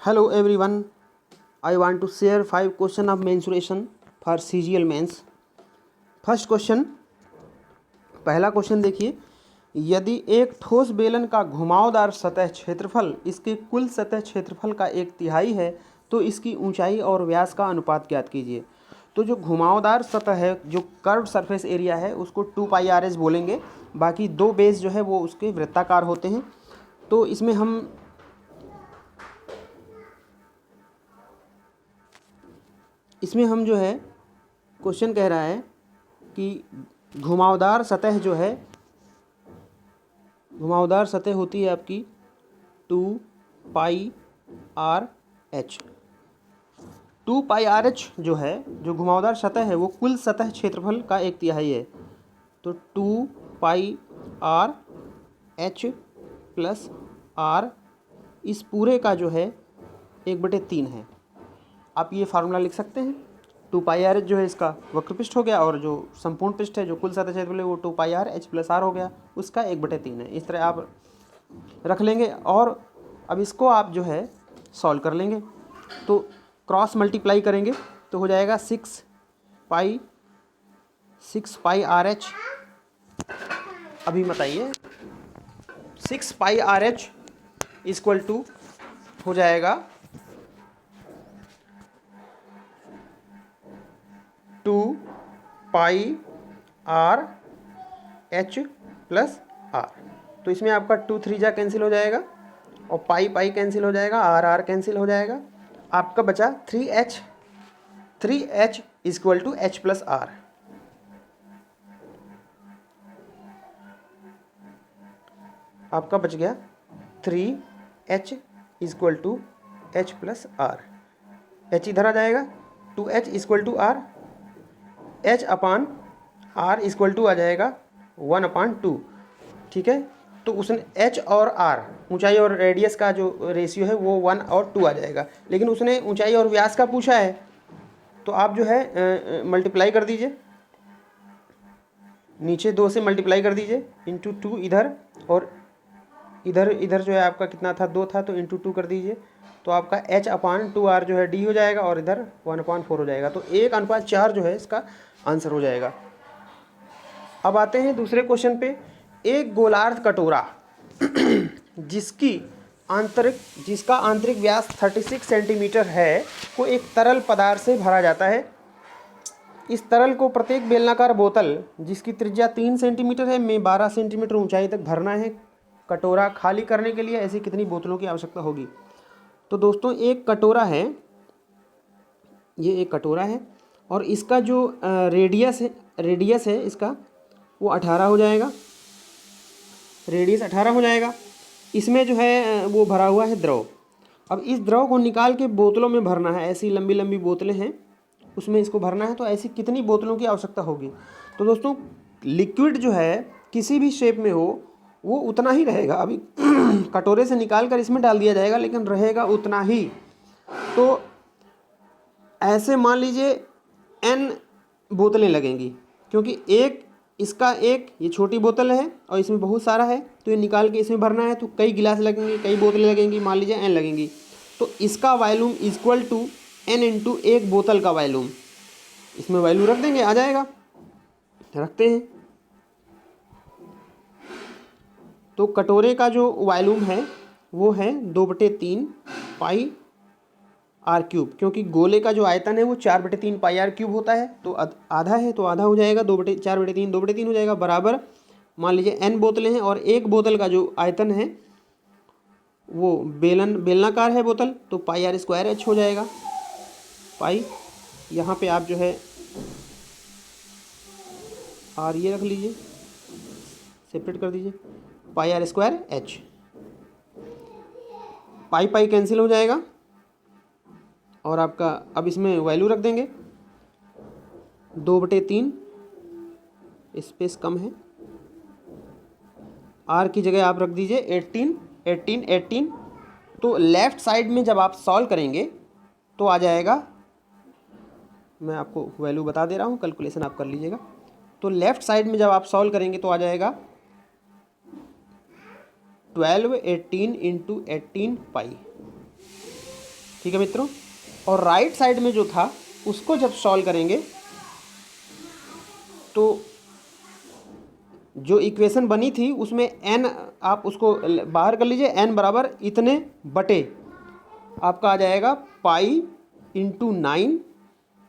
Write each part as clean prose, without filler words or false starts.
Hello everyone. I want to share 5 questions of mensuration for CGL mains. First question, पहला question देखिए, यदि एक ठोस बेलन का घुमावदार सतह क्षेत्रफल इसके कुल सतह क्षेत्रफल का 1/3 है तो इसकी ऊंचाई और व्यास का अनुपात ज्ञात कीजिए। तो जो घुमावदार सतह है, जो कर्व सरफेस एरिया है, उसको 2πRh बोलेंगे। बाकी दो बेस जो है वो उसके वृत्ताकार होते हैं। तो इसमें हम जो है क्वेश्चन कह रहा है कि घुमावदार सतह जो है, घुमावदार सतह होती है आपकी 2πRh। 2πRh जो है, जो घुमावदार सतह है, वो कुल सतह क्षेत्रफल का 1/3 है। तो 2πRh प्लस R इस पूरे का जो है 1/3 है। आप ये फार्मूला लिख सकते हैं। 2πRh जो है इसका वक्रपृष्ठ हो गया, और जो संपूर्ण पृष्ठ है, जो कुल सतह क्षेत्रफल है, वो 2πRh प्लस R हो गया, उसका 1/3 है। इस तरह आप रख लेंगे और अब इसको आप जो है सॉल्व कर लेंगे। तो क्रॉस मल्टीप्लाई करेंगे तो हो जाएगा 6πRh। अभी बताइए, 6πRh इक्वल टू हो जाएगा 2πRh प्लस R। तो इसमें आपका 2 3 जा कैंसिल हो जाएगा और पाई कैंसिल हो जाएगा, R कैंसिल हो जाएगा। आपका बचा 3h equal to h plus R। आपका बच गया 3h equal to h plus R। h इधर आ जाएगा, 2h equal to R, h अपान R इक्वल टू आ जाएगा 1/2। ठीक है, तो उसने h और R, ऊंचाई और रेडियस का जो रेशियो है वो 1 और 2 आ जाएगा। लेकिन उसने ऊंचाई और व्यास का पूछा है, तो आप जो है मल्टीप्लाई कर दीजिए, नीचे 2 से मल्टीप्लाई कर दीजिए, इंटू 2 इधर, और इधर जो है आपका कितना था, 2 था, तो इंटू 2 कर दीजिए। तो आपका h/2R जो है d हो जाएगा, और इधर 1/4 हो जाएगा। तो 1/4 जो है इसका आंसर हो जाएगा। अब आते हैं दूसरे क्वेश्चन पे। एक गोलार्ध कटोरा जिसका आंतरिक व्यास 36 सेंटीमीटर है को एक तरल पदार्थ से भरा जाता है। इस तरल को प्रत्येक बेलनाकार बोतल जिसकी त्रिज्या 3 सेंटीमीटर है में 12 सेंटीमीटर ऊंचाई तक भरना है। कटोरा खाली करने के लिए ऐसी कितनी बोतलों की आवश्यकता होगी? तो दोस्तों, एक कटोरा है, ये एक कटोरा है, और इसका जो रेडियस है इसका वो 18 हो जाएगा, रेडियस 18 हो जाएगा। इसमें जो है वो भरा हुआ है द्रव। अब इस द्रव को निकाल के बोतलों में भरना है। ऐसी लंबी लंबी बोतलें हैं, उसमें इसको भरना है। तो ऐसी कितनी बोतलों की आवश्यकता होगी? तो दोस्तों, लिक्विड जो है किसी भी शेप में हो वो उतना ही रहेगा। अभी कटोरे से निकाल कर इसमें डाल दिया जाएगा, लेकिन रहेगा उतना ही। तो ऐसे मान लीजिए n बोतलें लगेंगी, क्योंकि ये छोटी बोतल है और इसमें बहुत सारा है, तो ये निकाल के इसमें भरना है। तो कई गिलास लगेंगे, कई बोतलें लगेंगी, मान लीजिए n लगेंगी। तो इसका volume equal to n into एक बोतल का वॉल्यूम। इसमें वैल्यू रख देंगे, आ जाएगा। रखते हैं। तो कटोरे का जो वॉल्यूम है वो है 2/3 पाई R क्यूब, क्योंकि गोले का जो आयतन है वो 4/3 पाई R क्यूब होता है। तो आधा है, तो आधा हो जाएगा, 4/3 2/3 हो जाएगा, बराबर मान लीजिए n बोतलें हैं, और एक बोतल का जो आयतन है वो बेलनाकार है बोतल, तो पाई R स्क्वायर h हो जाएगा। पाई, यहाँ पे आप जो है R ये रख लीजिए, सेपरेट कर दीजिए, पाई R square h। Pi cancel हो जाएगा, और आपका अब इसमें वैल्यू रख देंगे 2/3, स्पेस कम है, R की जगह आप रख दीजिए 18। तो लेफ़्ट साइड में जब आप सॉल्व करेंगे तो आ जाएगा, मैं आपको वैल्यू बता दे रहा हूँ, कैलकुलेशन आप कर लीजिएगा। तो लेफ़्ट साइड में जब आप सॉल्व करेंगे तो आ जाएगा 12 18 इंटू 18 पाई। ठीक है मित्रों। और राइट साइड में जो था उसको जब सॉल्व करेंगे तो जो इक्वेशन बनी थी उसमें n आप उसको बाहर कर लीजिए, n बराबर इतने बटे आपका आ जाएगा पाई इंटू 9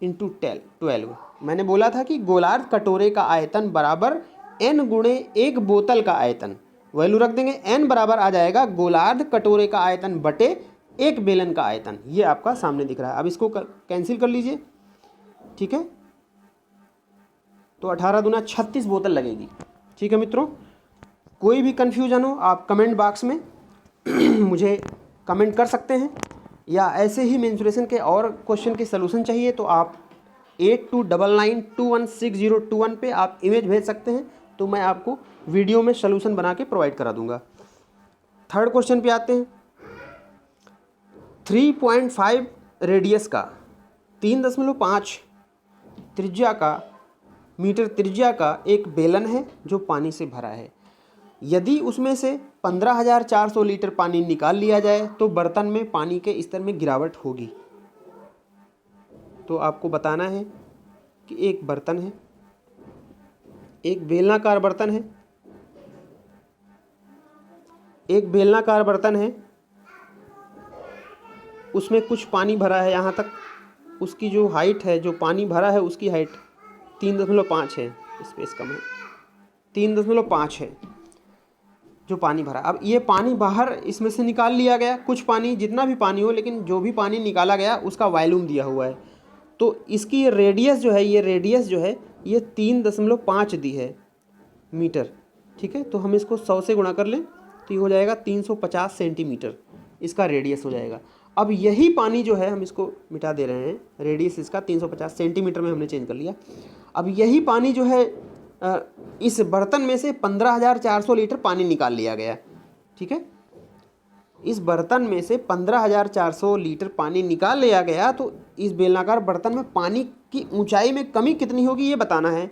इंटू 12। मैंने बोला था कि गोलार्ध कटोरे का आयतन बराबर n गुणे एक बोतल का आयतन, वैल्यू रख देंगे, n बराबर आ जाएगा गोलार्ध कटोरे का आयतन बटे एक बेलन का आयतन। ये आपका सामने दिख रहा है। अब इसको कैंसिल कर लीजिए, ठीक है। तो 18 दूना 36 बोतल लगेगी। ठीक है मित्रों, कोई भी कन्फ्यूजन हो आप कमेंट बॉक्स में मुझे कमेंट कर सकते हैं, या ऐसे ही मेंसुरेशन के और क्वेश्चन के सलूशन चाहिए तो आप 8299216021 पे आप इमेज भेज सकते हैं, तो मैं आपको वीडियो में सलूशन बना के प्रोवाइड करा दूंगा। थर्ड क्वेश्चन पे आते हैं। 3.5 रेडियस का 3.5 त्रिज्या का मीटर त्रिज्या का एक बेलन है जो पानी से भरा है। यदि उसमें से 15,400 लीटर पानी निकाल लिया जाए तो बर्तन में पानी के स्तर में गिरावट होगी। तो आपको बताना है कि एक बर्तन है, एक बेलनाकार बर्तन है, एक बेलनाकार बर्तन है, उसमें कुछ पानी भरा है यहाँ तक, उसकी जो हाइट है, जो पानी भरा है उसकी हाइट 3.5 है, स्पेस कम है, 3.5 है जो पानी भरा। अब ये पानी बाहर इसमें से निकाल लिया गया, कुछ पानी, जितना भी पानी हो, लेकिन जो भी पानी निकाला गया उसका वॉल्यूम दिया हुआ है। तो इसकी ये रेडियस जो है, ये रेडियस जो है ये 3.5 दी है मीटर। ठीक है, तो हम इसको 100 से गुणा कर लें तो ये हो जाएगा 350 सेंटीमीटर इसका रेडियस हो जाएगा। अब यही पानी जो है, हम इसको मिटा दे रहे हैं, रेडियस इसका 350 सेंटीमीटर में हमने चेंज कर लिया। अब यही पानी जो है इस बर्तन में से 15,400 लीटर पानी निकाल लिया गया। ठीक है, इस बर्तन में से 15,400 लीटर पानी निकाल लिया गया, तो इस बेलनाकार बर्तन में पानी की ऊंचाई में कमी कितनी होगी ये बताना है।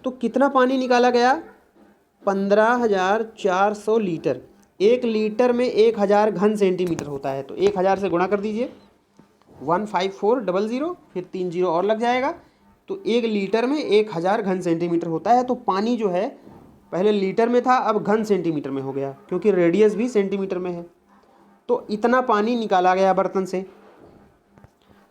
तो कितना पानी निकाला गया? 15,400 लीटर। 1 लीटर में 1000 घन सेंटीमीटर होता है, तो 1000 से गुणा कर दीजिए, 15400, फिर 3 जीरो और लग जाएगा, तो 1 लीटर में 1000 घन सेंटीमीटर होता है। तो पानी जो है पहले लीटर में था, अब घन सेंटीमीटर में हो गया, क्योंकि रेडियस भी सेंटीमीटर में है। तो इतना पानी निकाला गया बर्तन से,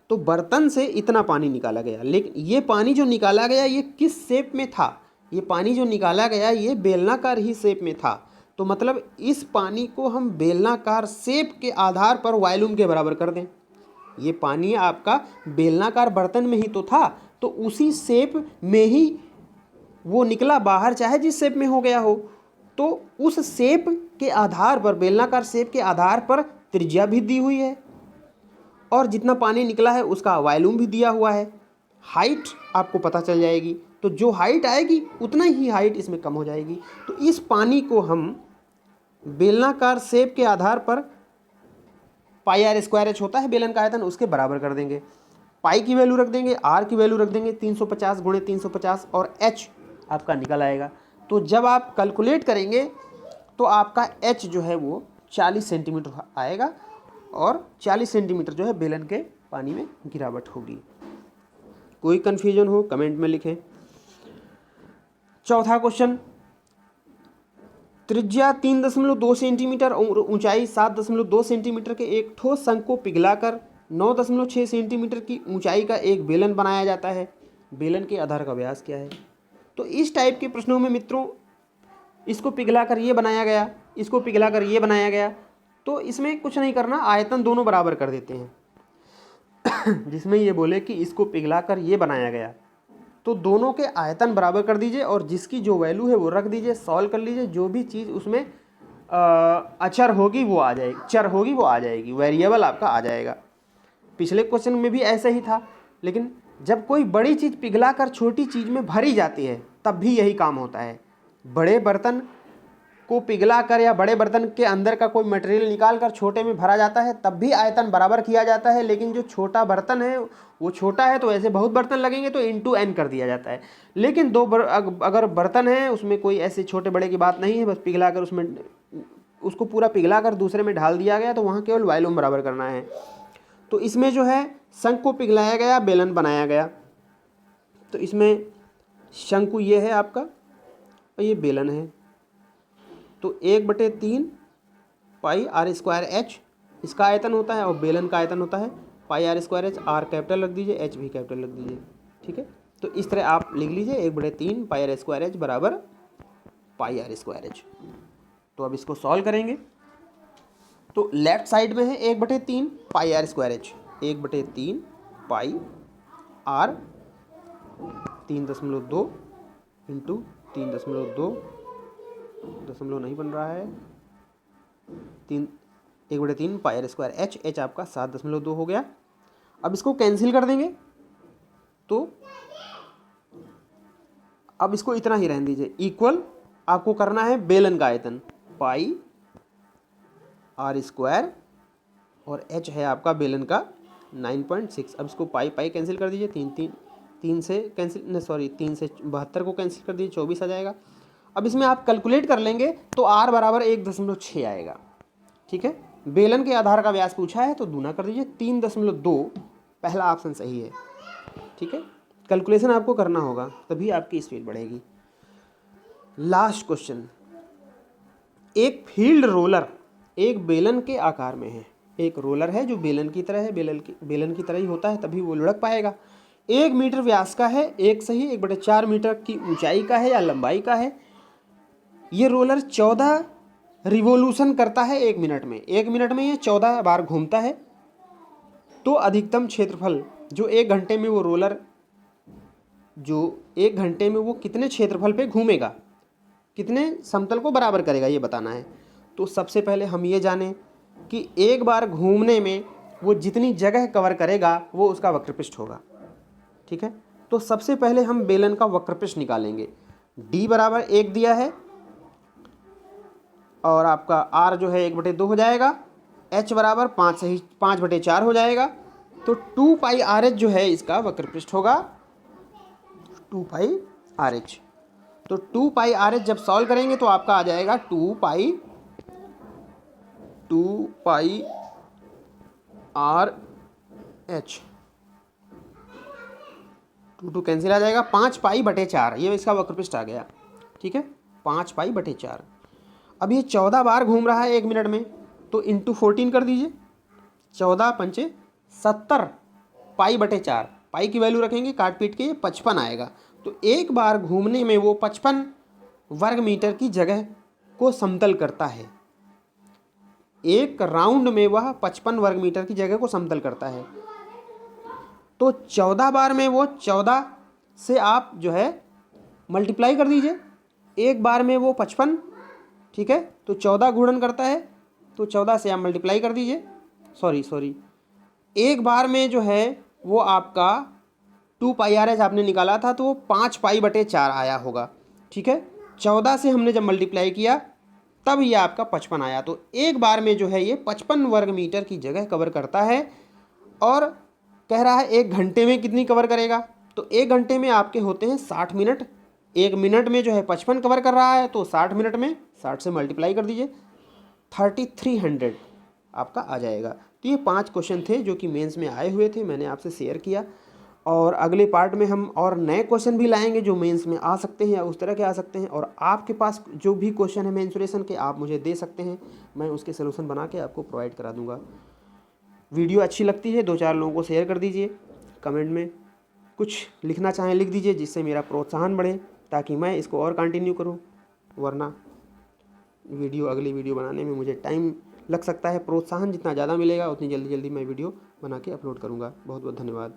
तो बर्तन से इतना पानी निकाला गया। लेकिन ये पानी जो निकाला गया ये किस शेप में था? ये पानी जो निकाला गया ये बेलनाकार ही शेप में था। तो मतलब इस पानी को हम बेलनाकार शेप के आधार पर वॉल्यूम के बराबर कर दें। ये पानी आपका बेलनाकार बर्तन में ही तो था, तो उसी शेप में ही वो निकला बाहर, चाहे जिस शेप में हो गया हो। तो उस शेप के आधार पर, बेलनाकार शेप के आधार पर त्रिज्या भी दी हुई है, और जितना पानी निकला है उसका वॉल्यूम भी दिया हुआ है। हाइट आपको पता चल जाएगी, तो जो हाइट आएगी उतना ही हाइट इसमें कम हो जाएगी। तो इस पानी को हम बेलनाकार शेप के आधार पर पाई आर स्क्वायर एच होता है बेलन का आयतन, उसके बराबर कर देंगे। पाई की वैल्यू रख देंगे, आर की वैल्यू रख देंगे 350 गुणे 350, और एच आपका निकल आएगा। तो जब आप कैलकुलेट करेंगे तो आपका एच जो है वो 40 सेंटीमीटर आएगा, और 40 सेंटीमीटर जो है बेलन के पानी में गिरावट होगी। कोई कन्फ्यूजन हो कमेंट में लिखें। चौथा क्वेश्चन, त्रिज्या 3.2 सेंटीमीटर और ऊंचाई 7.2 सेंटीमीटर के एक ठोस संघ को पिघलाकर 9.6 सेंटीमीटर की ऊंचाई का एक बेलन बनाया जाता है। बेलन के आधार का व्यास क्या है? तो इस टाइप के प्रश्नों में मित्रों, इसको पिघलाकर ये बनाया गया, इसको पिघलाकर ये बनाया गया, तो इसमें कुछ नहीं करना, आयतन दोनों बराबर कर देते हैं। जिसमें ये बोले कि इसको पिघलाकर ये बनाया गया, तो दोनों के आयतन बराबर कर दीजिए, और जिसकी जो वैल्यू है वो रख दीजिए, सॉल्व कर लीजिए। जो भी चीज़ उसमें अचर होगी वो आ जाएगी, चर होगी वो आ जाएगी, वेरिएबल आपका आ जाएगा। पिछले क्वेश्चन में भी ऐसा ही था, लेकिन जब कोई बड़ी चीज़ पिघलाकर छोटी चीज़ में भरी जाती है तब भी यही काम होता है। बड़े बर्तन को पिघला कर या बड़े बर्तन के अंदर का कोई मटेरियल निकाल कर छोटे में भरा जाता है, तब भी आयतन बराबर किया जाता है। लेकिन जो छोटा बर्तन है वो छोटा है, तो ऐसे बहुत बर्तन लगेंगे तो इंटू n कर दिया जाता है। लेकिन अगर बर्तन है उसमें कोई ऐसे छोटे बड़े की बात नहीं है, बस पिघला कर उसमें उसको पूरा पिघला कर दूसरे में ढाल दिया गया, तो वहाँ केवल वॉल्यूम बराबर करना है। तो इसमें जो है शंख को पिघलाया गया, बेलन बनाया गया। तो इसमें शंकु ये है आपका और ये बेलन है। तो 1/3 पाई आर स्क्वायर एच इसका आयतन होता है और बेलन का आयतन होता है pi r square h. R capital रख दीजिए, एच भी कैपिटल रख दीजिए, ठीक है। तो इस तरह आप लिख लीजिए 1/3 पाई आर स्क्वायर एच बराबर पाई आर स्क्वायर एच। तो अब इसको सॉल्व करेंगे। तो लेफ्ट साइड में है 1/3 pi r square h, 1/3 pi r 3.2 into 3.2 दशमलव नहीं बन रहा है, 1/3 pi r square h, h आपका 7.2 हो गया। अब इसको कैंसिल कर देंगे तो अब इसको इतना ही रहने दीजिए। इक्वल आपको करना है बेलन का आयतन पाई आर स्क्वायर और एच है आपका बेलन का 9.6। अब इसको पाई पाई कैंसिल कर दीजिए, 3 से कैंसिल नहीं, सॉरी 3 से 72 को कैंसिल कर दीजिए, 24 आ जाएगा। अब इसमें आप कैलकुलेट कर लेंगे तो आर बराबर 1.6 आएगा, ठीक है। बेलन के आधार का व्यास पूछा है तो दूना कर दीजिए, 3.2 पहला ऑप्शन सही है, ठीक है। कैलकुलेशन आपको करना होगा तभी आपकी स्पीड बढ़ेगी। लास्ट क्वेश्चन, एक फील्ड रोलर एक बेलन के आकार में है। एक रोलर है जो बेलन की तरह है, बेलन की तरह ही होता है तभी वो लुढ़क पाएगा। 1 मीटर व्यास का है, एक सही 1/4 मीटर की ऊंचाई का है या लंबाई का है। ये रोलर 14 रिवोल्यूशन करता है 1 मिनट में। 1 मिनट में ये 14 बार घूमता है। तो अधिकतम क्षेत्रफल जो 1 घंटे में वो रोलर कितने क्षेत्रफल पे घूमेगा, कितने समतल को बराबर करेगा ये बताना है। तो सबसे पहले हम ये जानें कि एक बार घूमने में वो जितनी जगह कवर करेगा वो उसका वक्रपृष्ठ होगा, ठीक है। तो सबसे पहले हम बेलन का वक्रपृष्ठ निकालेंगे। d बराबर 1 दिया है और आपका r जो है 1/2 हो जाएगा, h बराबर 5/4 हो जाएगा। तो 2 पाई आर एच जो है इसका वक्रपृष्ठ होगा, 2 पाई आर एच। तो 2 पाई आर एच जब सॉल्व करेंगे तो आपका आ जाएगा 2 पाई आर एच, 2 कैंसिल आ जाएगा, 5 पाई/4 ये इसका वक्रपृष्ठ आ गया, ठीक है, 5 पाई/4। अब ये 14 बार घूम रहा है 1 मिनट में तो इंटू 14 कर दीजिए, 14 पंचे 70 पाई/4, पाई की वैल्यू रखेंगे काट पीट के, ये 55 आएगा। तो एक बार घूमने में वो 55 वर्ग मीटर की जगह को समतल करता है। एक राउंड में वह 55 वर्ग मीटर की जगह को समतल करता है। तो 14 बार में वो 14 से आप जो है मल्टीप्लाई कर दीजिए, एक बार में वो 55, ठीक है। तो 14 गुणन करता है तो 14 से आप मल्टीप्लाई कर दीजिए, सॉरी एक बार में जो है वो आपका 2 पाई आर एच आपने निकाला था तो वो 5 पाई/4 आया होगा, ठीक है। 14 से हमने जब मल्टीप्लाई किया तब ये आपका 55 आया। तो एक बार में जो है ये 55 वर्ग मीटर की जगह कवर करता है और कह रहा है 1 घंटे में कितनी कवर करेगा। तो 1 घंटे में आपके होते हैं 60 मिनट, 1 मिनट में जो है 55 कवर कर रहा है तो 60 मिनट में 60 से मल्टीप्लाई कर दीजिए, 3300 आपका आ जाएगा। तो ये 5 क्वेश्चन थे जो कि मेंस में आए हुए थे, मैंने आपसे शेयर किया। और अगले पार्ट में हम और नए क्वेश्चन भी लाएंगे जो मेंस में आ सकते हैं या उस तरह के आ सकते हैं। और आपके पास जो भी क्वेश्चन है मेंसुरेशन के आप मुझे दे सकते हैं, मैं उसके सलूशन बना के आपको प्रोवाइड करा दूंगा। वीडियो अच्छी लगती है 2-4 लोगों को शेयर कर दीजिए, कमेंट में कुछ लिखना चाहें लिख दीजिए जिससे मेरा प्रोत्साहन बढ़े ताकि मैं इसको और कंटिन्यू करूं, वरना अगली वीडियो बनाने में मुझे टाइम लग सकता है। प्रोत्साहन जितना ज़्यादा मिलेगा उतनी जल्दी मैं वीडियो बना के अपलोड करूँगा। बहुत बहुत धन्यवाद।